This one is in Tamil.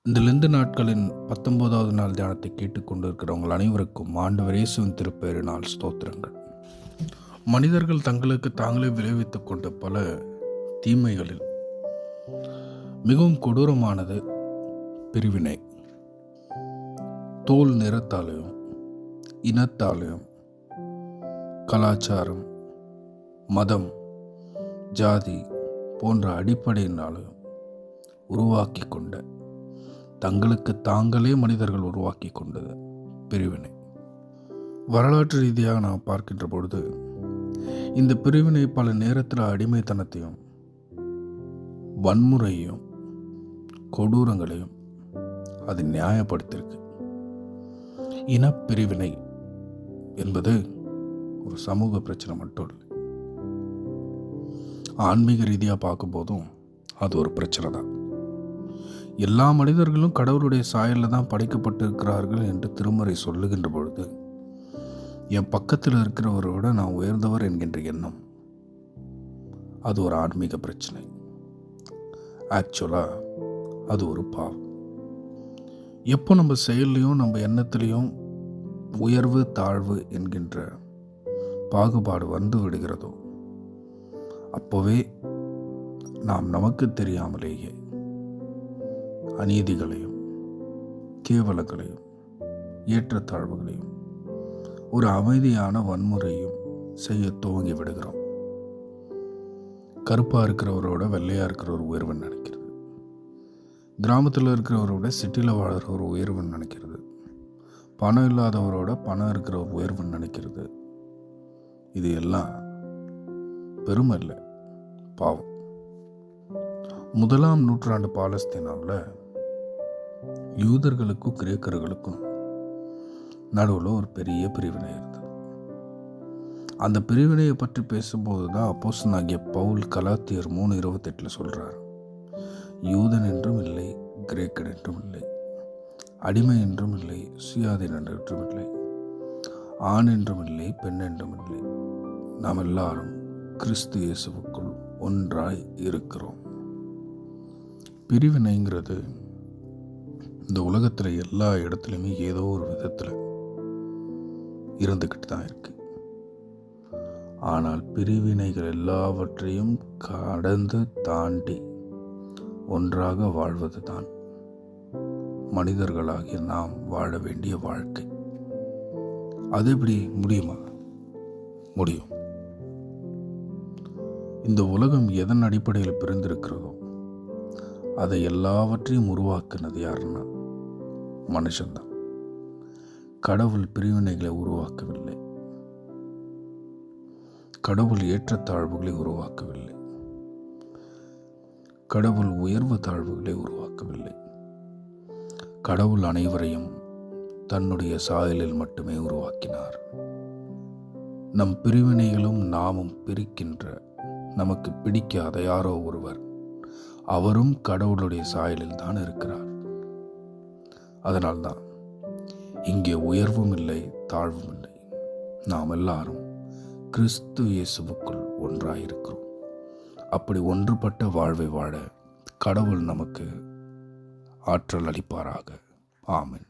இந்த லெந்து நாட்களின் 19வது நாள் தியானத்தை கேட்டுக்கொண்டிருக்கிறவங்கள் அனைவருக்கும் ஆண்டவர் இயேசுவின் திருப்பெயரினால் ஸ்தோத்திரங்கள். மனிதர்கள் தங்களுக்கு தாங்களே விளைவித்துக் கொண்ட பல தீமைகளில் மிகவும் கொடூரமானது பிரிவினை. தோல் நிறத்தாலேயும் இனத்தாலேயும் கலாச்சாரம், மதம், ஜாதி போன்ற அடிப்படையினாலும் உருவாக்கி கொண்ட, தங்களுக்கு தாங்களே மனிதர்கள் உருவாக்கி கொண்டது பிரிவினை. வரலாற்று ரீதியாக நாம் பார்க்கின்ற பொழுது இந்த பிரிவினை பல நேரத்தில் அடிமைத்தனத்தையும் வன்முறையும் கொடூரங்களையும் அது நியாயப்படுத்தியிருக்கு. இனப்பிரிவினை என்பது ஒரு சமூக பிரச்சனை மட்டும் இல்லை, ஆன்மீக ரீதியாக பார்க்கும்போதும் அது ஒரு பிரச்சனை தான். எல்லா மனிதர்களும் கடவுளுடைய சாயலில் தான் படைக்கப்பட்டிருக்கிறார்கள் என்று திருமறை சொல்லுகின்ற பொழுது, என் பக்கத்தில் இருக்கிறவரை விட நான் உயர்ந்தவர் என்கின்ற எண்ணம் அது ஒரு ஆன்மீக பிரச்சனை. ஆக்சுவலாக அது ஒரு பாவம். எப்போ நம்ம செயல்லையும் நம்ம எண்ணத்திலையும் உயர்வு தாழ்வு என்கின்ற பாகுபாடு வந்து விடுகிறதோ, அப்போவே நாம் நமக்கு தெரியாமலேயே அநீதிகளையும் கேவலங்களையும் ஏற்றத்தாழ்வுகளையும் ஒரு அமைதியான வன்முறையும் செய்ய துவங்கி விடுகிறோம். கருப்பாக இருக்கிறவரோட வெள்ளையாக இருக்கிறவர் உயர்வுன்னு நினைக்கிறது, கிராமத்தில் இருக்கிறவரோட சிட்டியில் வாழ்கிற ஒரு உயர்வுன்னு நினைக்கிறது, பணம் இல்லாதவரோட பணம் இருக்கிற ஒரு உயர்வுன்னு நினைக்கிறது. இது எல்லாம் பெருமை இல்லை, பாவம். 1ஆம் நூற்றாண்டு பாலஸ்தீனாவில் யூதர்களுக்கும் கிரேக்கர்களுக்கும் நடுவில் ஒரு பெரிய பிரிவினை இருந்தது. அந்த பிரிவினையை பற்றி பேசும்போது தான் அப்போஸ்தலனாகிய பவுல் கலாத்தியர் 3:28 சொல்றார், யூதன் என்றும் இல்லை, கிரேக்கன் என்றும் இல்லை, அடிமை என்றும் இல்லை, சுயாதீனன் என்றும் இல்லை, ஆண் என்றும் இல்லை, பெண் என்றும் இல்லை, நாம் எல்லாரும் கிறிஸ்து இயேசுவுக்குள் ஒன்றாய் இருக்கிறோம். பிரிவினைங்கிறது இந்த உலகத்தில் எல்லா இடத்துலையுமே ஏதோ ஒரு விதத்தில் இருந்துக்கிட்டு தான் இருக்கு. ஆனால் பிரிவினைகள் எல்லாவற்றையும் கடந்து தாண்டி ஒன்றாக வாழ்வது தான் மனிதர்களாகிய நாம் வாழ வேண்டிய வாழ்க்கை. அது எப்படி முடியுமா? முடியும். இந்த உலகம் எதன் அடிப்படையில் பிறந்திருக்கிறதோ அதை எல்லாவற்றையும் உருவாக்குனது யாருன்னா மனுஷன்தான். கடவுள் பிரிவினைகளை உருவாக்கவில்லை, கடவுள் ஏற்றத்தாழ்வுகளை உருவாக்கவில்லை, கடவுள் உயர்வு தாழ்வுகளை உருவாக்கவில்லை. கடவுள் அனைவரையும் தன்னுடைய சாயலில் மட்டுமே உருவாக்கினார். நம் பிரிவினைகளும் நாமும் பிரிக்கின்ற, நமக்கு பிடிக்காத யாரோ ஒருவர், அவரும் கடவுளுடைய சாயலில் தான் இருக்கிறார். அதனால்தான் இங்கே உயர்வும் இல்லை, தாழ்வும் இல்லை, நாம் எல்லாரும் கிறிஸ்து இயேசுவுக்குள் ஒன்றாயிருக்கிறோம். அப்படி ஒன்றுபட்ட வாழ்வை வாழ கடவுள் நமக்கு ஆற்றல் அளிப்பாராக. ஆமென்.